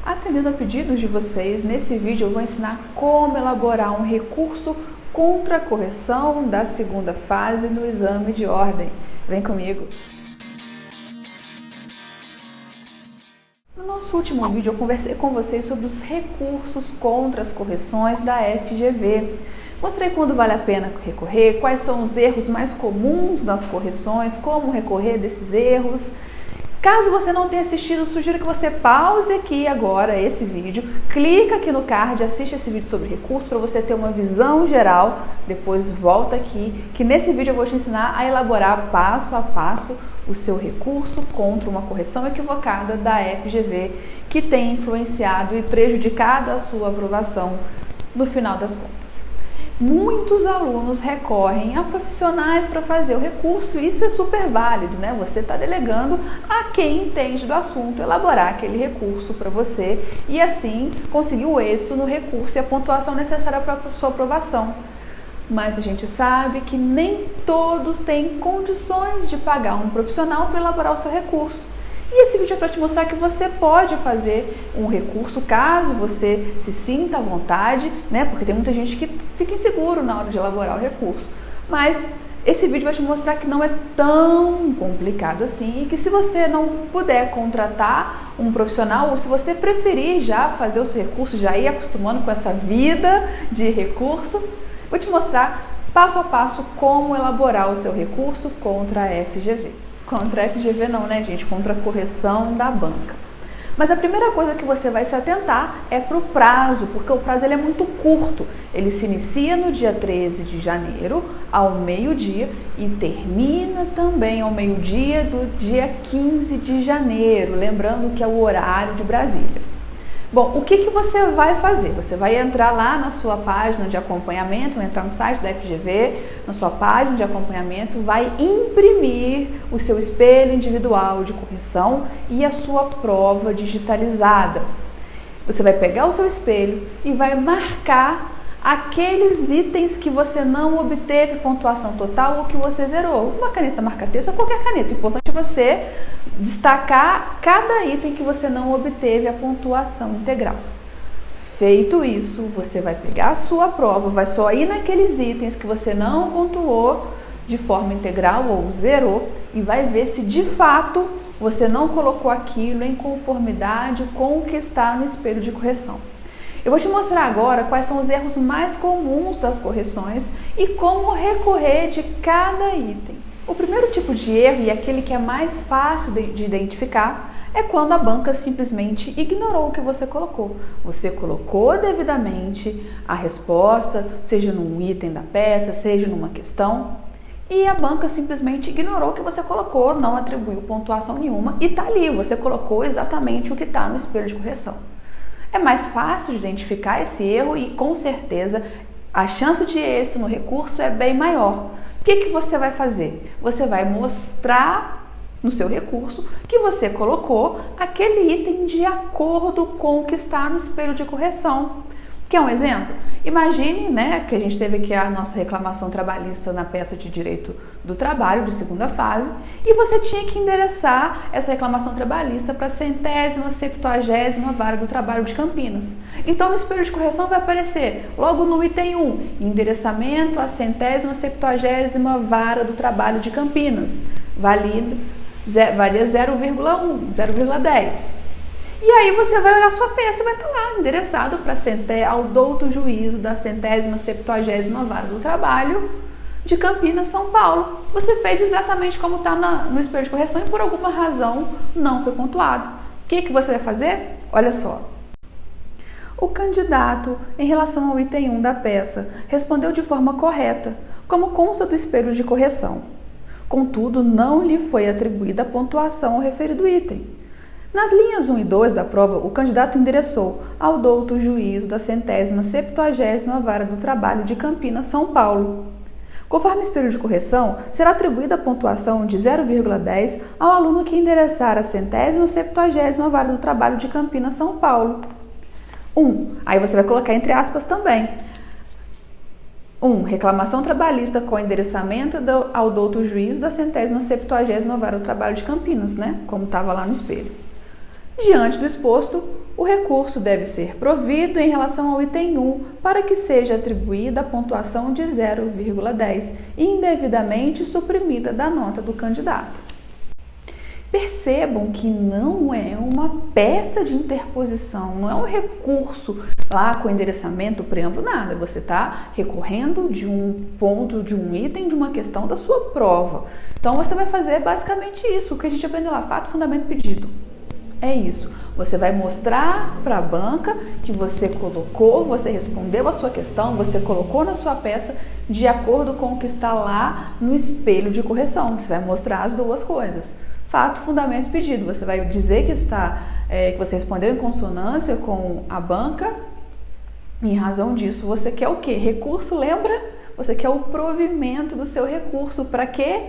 Atendendo a pedidos de vocês, nesse vídeo eu vou ensinar como elaborar um recurso contra a correção da segunda fase do exame de ordem. Vem comigo! No nosso último vídeo eu conversei com vocês sobre os recursos contra as correções da FGV. Mostrei quando vale a pena recorrer, quais são os erros mais comuns nas correções, como recorrer desses erros. Caso você não tenha assistido, eu sugiro que você pause aqui agora esse vídeo, clica aqui no card, assiste esse vídeo sobre recurso para você ter uma visão geral, depois volta aqui, que nesse vídeo eu vou te ensinar a elaborar passo a passo o seu recurso contra uma correção equivocada da FGV que tem influenciado e prejudicado a sua aprovação no final das contas. Muitos alunos recorrem a profissionais para fazer o recurso, e isso é super válido, né? Você está delegando a quem entende do assunto elaborar aquele recurso para você e assim conseguir o êxito no recurso e a pontuação necessária para a sua aprovação. Mas a gente sabe que nem todos têm condições de pagar um profissional para elaborar o seu recurso. E esse vídeo é para te mostrar que você pode fazer um recurso caso você se sinta à vontade, né? Porque tem muita gente que fica inseguro na hora de elaborar o recurso. Mas esse vídeo vai te mostrar que não é tão complicado assim e que se você não puder contratar um profissional ou se você preferir já fazer o seu recurso, já ir acostumando com essa vida de recurso, vou te mostrar passo a passo como elaborar o seu recurso contra a FGV. Contra a FGV não, né, gente? Contra a correção da banca. Mas a primeira coisa que você vai se atentar é para o prazo, porque o prazo ele é muito curto. Ele se inicia no dia 13 de janeiro, ao meio-dia, e termina também ao meio-dia do dia 15 de janeiro, lembrando que é o horário de Brasília. Bom, o que você vai fazer? Você vai entrar lá na sua página de acompanhamento, vai entrar no site da FGV, na sua página de acompanhamento, vai imprimir o seu espelho individual de correção e a sua prova digitalizada. Você vai pegar o seu espelho e vai marcar aqueles itens que você não obteve pontuação total ou que você zerou. Uma caneta marca-texto ou qualquer caneta. O importante é você destacar cada item que você não obteve a pontuação integral. Feito isso, você vai pegar a sua prova, vai só ir naqueles itens que você não pontuou de forma integral ou zerou e vai ver se de fato você não colocou aquilo em conformidade com o que está no espelho de correção. Eu vou te mostrar agora quais são os erros mais comuns das correções e como recorrer de cada item. O primeiro tipo de erro, e aquele que é mais fácil de identificar, é quando a banca simplesmente ignorou o que você colocou. Você colocou devidamente a resposta, seja num item da peça, seja numa questão, e a banca simplesmente ignorou o que você colocou, não atribuiu pontuação nenhuma e está ali, você colocou exatamente o que está no espelho de correção. É mais fácil de identificar esse erro e, com certeza, a chance de êxito no recurso é bem maior. O que você vai fazer? Você vai mostrar no seu recurso que você colocou aquele item de acordo com o que está no espelho de correção. Quer um exemplo? Imagine, né, que a gente teve aqui a nossa reclamação trabalhista na peça de direito do trabalho, de segunda fase, e você tinha que endereçar essa reclamação trabalhista para a 170ª Vara do Trabalho de Campinas. Então, no espelho de correção vai aparecer, logo no item 1, endereçamento à 170ª Vara do Trabalho de Campinas, valia 0,1, 0,10. E aí você vai olhar sua peça e vai estar lá, endereçado ao douto juízo da 170ª Vara do Trabalho de Campinas, São Paulo. Você fez exatamente como está no espelho de correção e por alguma razão não foi pontuado. O que você vai fazer? Olha só. O candidato, em relação ao item 1 da peça, respondeu de forma correta, como consta do espelho de correção. Contudo, não lhe foi atribuída a pontuação ao referido item. Nas linhas 1 e 2 da prova, o candidato endereçou ao douto juízo da 170ª Vara do Trabalho de Campinas, São Paulo. Conforme espelho de correção, será atribuída a pontuação de 0,10 ao aluno que endereçar a 170ª Vara do Trabalho de Campinas, São Paulo. Aí você vai colocar entre aspas também. 1. Reclamação trabalhista com endereçamento ao douto juízo da 170ª Vara do Trabalho de Campinas, né? Como estava lá no espelho. Diante do exposto, O recurso deve ser provido em relação ao item 1 para que seja atribuída a pontuação de 0,10, indevidamente suprimida da nota do candidato. Percebam que não é uma peça de interposição, não é um recurso lá com endereçamento, preâmbulo, nada. Você está recorrendo de um ponto, de um item, de uma questão da sua prova. Então, você vai fazer basicamente isso, o que a gente aprendeu lá, fato, fundamento, pedido. É isso. Você vai mostrar para a banca que você colocou, você respondeu a sua questão, você colocou na sua peça de acordo com o que está lá no espelho de correção. Você vai mostrar as duas coisas. Fato, fundamento, pedido. Você vai dizer que você respondeu em consonância com a banca. Em razão disso, você quer o quê? Recurso, lembra? Você quer o provimento do seu recurso. Para quê?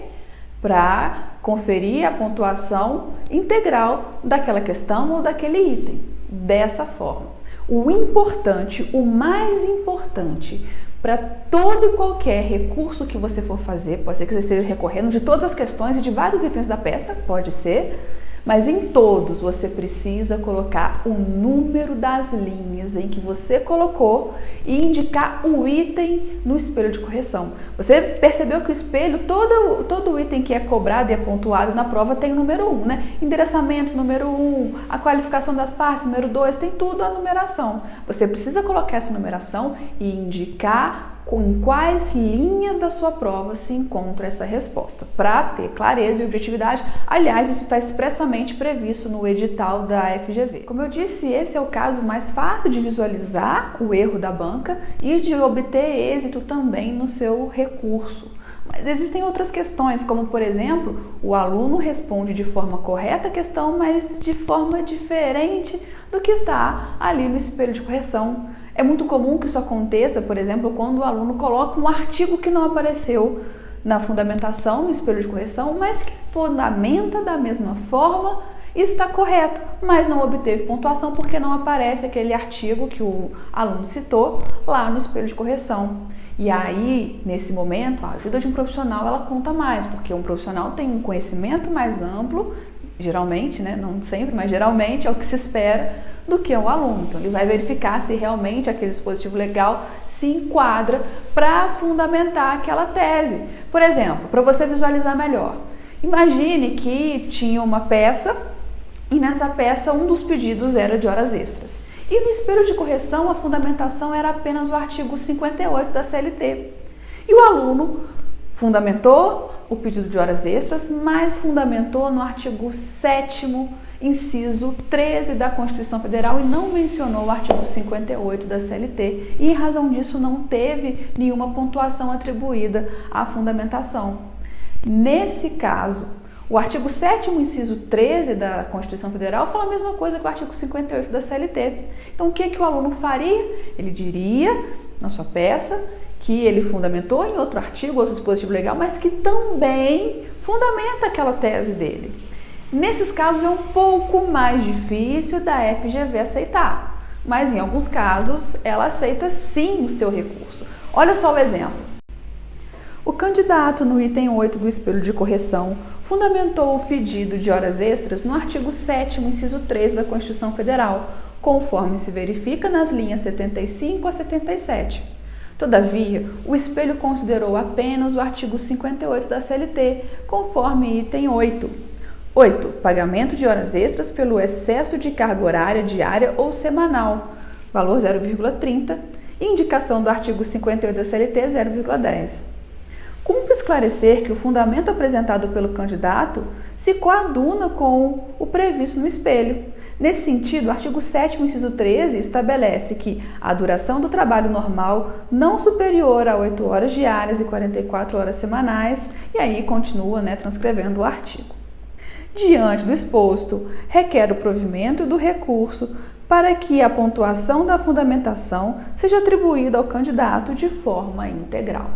Para conferir a pontuação integral daquela questão ou daquele item. Dessa forma. O importante, o mais importante para todo e qualquer recurso que você for fazer, pode ser que você esteja recorrendo de todas as questões e de vários itens da peça, pode ser, mas em todos você precisa colocar o número das linhas em que você colocou e indicar o item no espelho de correção. Você percebeu que o espelho, todo item que é cobrado e é pontuado na prova tem o número 1, né? Endereçamento, número 1, a qualificação das partes, número 2, tem tudo a numeração. Você precisa colocar essa numeração e indicar em quais linhas da sua prova se encontra essa resposta, para ter clareza e objetividade. Aliás, isso está expressamente previsto no edital da FGV. Como eu disse, esse é o caso mais fácil de visualizar o erro da banca e de obter êxito também no seu recurso. Mas existem outras questões, como por exemplo, o aluno responde de forma correta a questão, mas de forma diferente do que está ali no espelho de correção. É muito comum que isso aconteça, por exemplo, quando o aluno coloca um artigo que não apareceu na fundamentação, no espelho de correção, mas que fundamenta da mesma forma e está correto, mas não obteve pontuação porque não aparece aquele artigo que o aluno citou lá no espelho de correção. E aí, nesse momento, a ajuda de um profissional ela conta mais, porque um profissional tem um conhecimento mais amplo, geralmente, né, não sempre, mas geralmente é o que se espera do que o aluno. Então, ele vai verificar se realmente aquele dispositivo legal se enquadra para fundamentar aquela tese. Por exemplo, para você visualizar melhor, imagine que tinha uma peça e nessa peça um dos pedidos era de horas extras. E no espelho de correção a fundamentação era apenas o artigo 58 da CLT. E o aluno fundamentou o pedido de horas extras, mas fundamentou no artigo 7º, inciso 13 da Constituição Federal e não mencionou o artigo 58 da CLT. E em razão disso não teve nenhuma pontuação atribuída à fundamentação. Nesse caso, o artigo 7º, inciso 13 da Constituição Federal fala a mesma coisa que o artigo 58 da CLT. Então, o que o aluno faria? Ele diria na sua peça que ele fundamentou em outro artigo, outro dispositivo legal, mas que também fundamenta aquela tese dele. Nesses casos é um pouco mais difícil da FGV aceitar, mas em alguns casos ela aceita sim o seu recurso. Olha só o exemplo. O candidato no item 8 do espelho de correção fundamentou o pedido de horas extras no artigo 7º, inciso 3 da Constituição Federal, conforme se verifica nas linhas 75 a 77. Todavia, o espelho considerou apenas o artigo 58 da CLT, conforme item 8. 8. Pagamento de horas extras pelo excesso de carga horária diária ou semanal, valor 0,30, e indicação do artigo 58 da CLT 0,10. Cumpre esclarecer que o fundamento apresentado pelo candidato se coaduna com o previsto no espelho. Nesse sentido, o artigo 7º, inciso 13, estabelece que a duração do trabalho normal não superior a 8 horas diárias e 44 horas semanais, e aí continua, transcrevendo o artigo. Diante do exposto, requer o provimento do recurso para que a pontuação da fundamentação seja atribuída ao candidato de forma integral.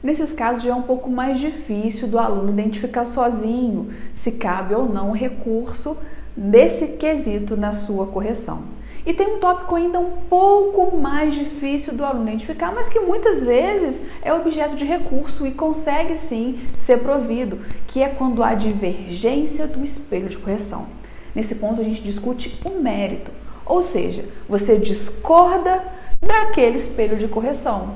Nesses casos já é um pouco mais difícil do aluno identificar sozinho se cabe ou não o recurso desse quesito na sua correção. E tem um tópico ainda um pouco mais difícil do aluno identificar, mas que muitas vezes é objeto de recurso e consegue sim ser provido, que é quando há divergência do espelho de correção. Nesse ponto a gente discute o mérito, ou seja, você discorda daquele espelho de correção.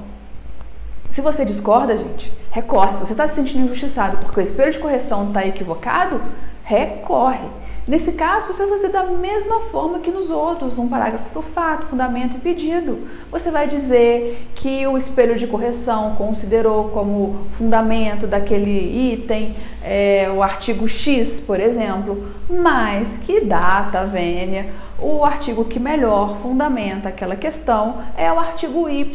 Se você discorda, gente, recorre. Se você está se sentindo injustiçado porque o espelho de correção está equivocado, recorre. Nesse caso, você vai fazer da mesma forma que nos outros, um parágrafo para o fato, fundamento e pedido. Você vai dizer que o espelho de correção considerou como fundamento daquele item o artigo X, por exemplo, mas que data vênia, o artigo que melhor fundamenta aquela questão é o artigo Y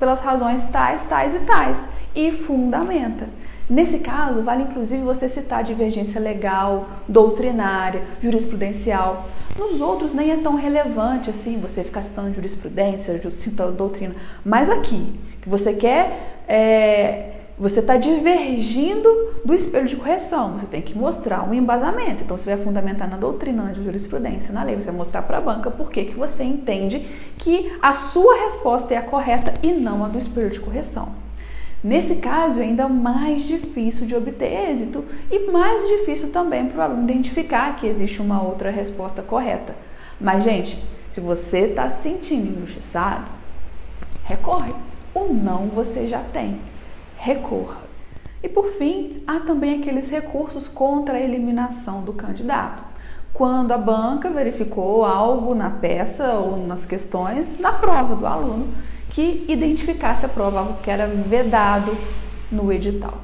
pelas razões tais, tais e tais, e fundamenta. Nesse caso, vale inclusive você citar divergência legal, doutrinária, jurisprudencial. Nos outros nem é tão relevante assim você ficar citando jurisprudência, citando doutrina. Mas aqui, que você quer, você está divergindo do espelho de correção. Você tem que mostrar um embasamento. Então, você vai fundamentar na doutrina, na jurisprudência, na lei. Você vai mostrar para a banca por que você entende que a sua resposta é a correta e não a do espelho de correção. Nesse caso, é ainda mais difícil de obter êxito e mais difícil também para o aluno identificar que existe uma outra resposta correta. Mas, gente, se você está se sentindo injustiçado, recorre. O não você já tem. Recorra. E, por fim, há também aqueles recursos contra a eliminação do candidato. Quando a banca verificou algo na peça ou nas questões, na prova do aluno, que identificasse a prova, algo que era vedado no edital.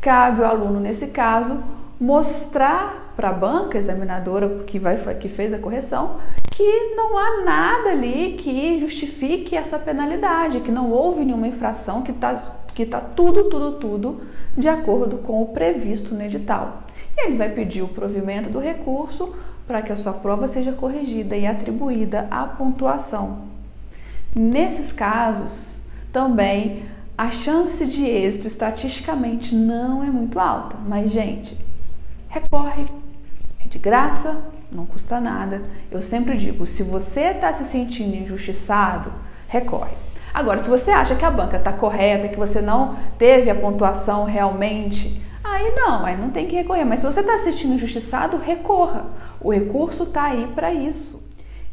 Cabe ao aluno, nesse caso, mostrar para a banca examinadora que fez a correção que não há nada ali que justifique essa penalidade, que não houve nenhuma infração, que tá tudo de acordo com o previsto no edital. E ele vai pedir o provimento do recurso para que a sua prova seja corrigida e atribuída à pontuação. Nesses casos, também, a chance de êxito estatisticamente não é muito alta. Mas, gente, recorre, é de graça, não custa nada. Eu sempre digo, se você está se sentindo injustiçado, recorre. Agora, se você acha que a banca está correta, que você não teve a pontuação realmente, aí não tem que recorrer. Mas se você está se sentindo injustiçado, recorra. O recurso está aí para isso.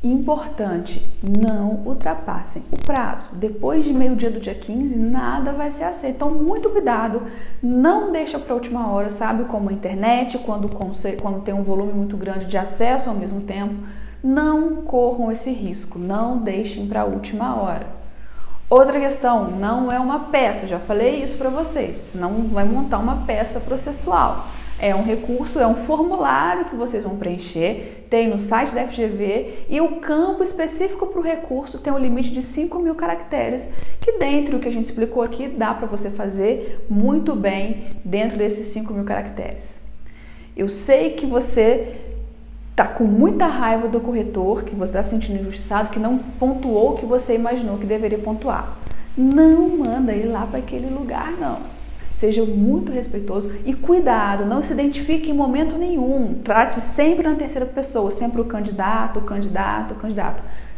Importante, não ultrapassem o prazo. Depois de meio-dia do dia 15, nada vai ser aceito. Então, muito cuidado, não deixa para a última hora, sabe? Como a internet, quando tem um volume muito grande de acesso ao mesmo tempo, não corram esse risco, não deixem para a última hora. Outra questão, não é uma peça, já falei isso para vocês, você não vai montar uma peça processual. É um recurso, é um formulário que vocês vão preencher, tem no site da FGV e o campo específico para o recurso tem um limite de 5.000 caracteres, que dentro do que a gente explicou aqui, dá para você fazer muito bem dentro desses 5.000 caracteres. Eu sei que você está com muita raiva do corretor, que você está se sentindo injustiçado, que não pontuou o que você imaginou que deveria pontuar. Não manda ele lá para aquele lugar, não. Seja muito respeitoso e cuidado, não se identifique em momento nenhum. Trate sempre na terceira pessoa, sempre o candidato.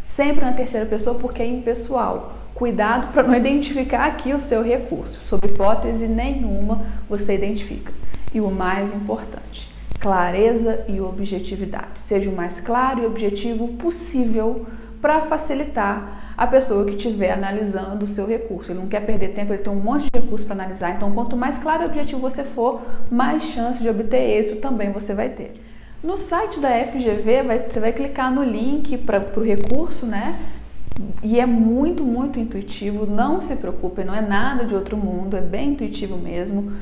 Sempre na terceira pessoa porque é impessoal. Cuidado para não identificar aqui o seu recurso. Sob hipótese nenhuma você identifica. E o mais importante, clareza e objetividade. Seja o mais claro e objetivo possível para facilitar a pessoa que estiver analisando o seu recurso. Ele não quer perder tempo, ele tem um monte de recurso para analisar, então quanto mais claro e objetivo você for, mais chance de obter êxito também você vai ter. No site da FGV, você vai clicar no link para o recurso, né? E é muito intuitivo, não se preocupe, não é nada de outro mundo, é bem intuitivo mesmo.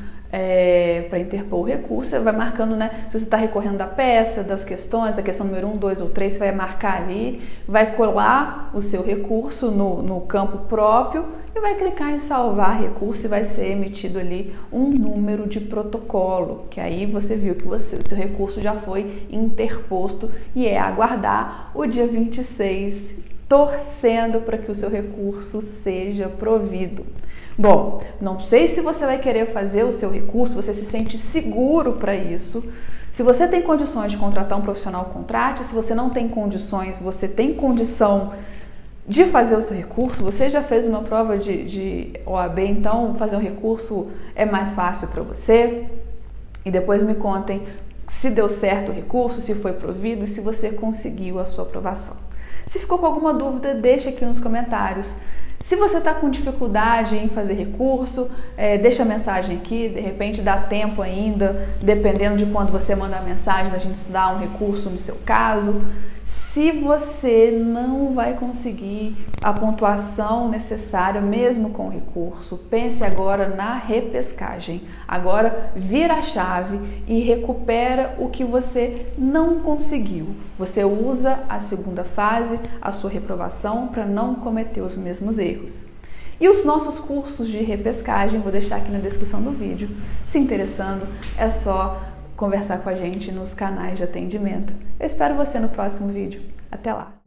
Para interpor o recurso, você vai marcando, né? Se você está recorrendo da peça, das questões, da questão número 1, 2 ou 3, você vai marcar ali, vai colar o seu recurso no campo próprio e vai clicar em salvar recurso e vai ser emitido ali um número de protocolo, que aí você viu que o seu recurso já foi interposto e é aguardar o dia 26, torcendo para que o seu recurso seja provido. Bom, não sei se você vai querer fazer o seu recurso, você se sente seguro para isso. Se você tem condições de contratar um profissional, contrate. Se você não tem condições, você tem condição de fazer o seu recurso. Você já fez uma prova de OAB, então fazer um recurso é mais fácil para você. E depois me contem se deu certo o recurso, se foi provido e se você conseguiu a sua aprovação. Se ficou com alguma dúvida, deixa aqui nos comentários. Se você está com dificuldade em fazer recurso, deixa a mensagem aqui, de repente dá tempo ainda, dependendo de quando você manda a mensagem, da gente estudar um recurso no seu caso. Se você não vai conseguir a pontuação necessária mesmo com o recurso, pense agora na repescagem. Agora vira a chave e recupera o que você não conseguiu. Você usa a segunda fase, a sua reprovação, para não cometer os mesmos erros. E os nossos cursos de repescagem, vou deixar aqui na descrição do vídeo. Se interessando, é só conversar com a gente nos canais de atendimento. Eu espero você no próximo vídeo. Até lá!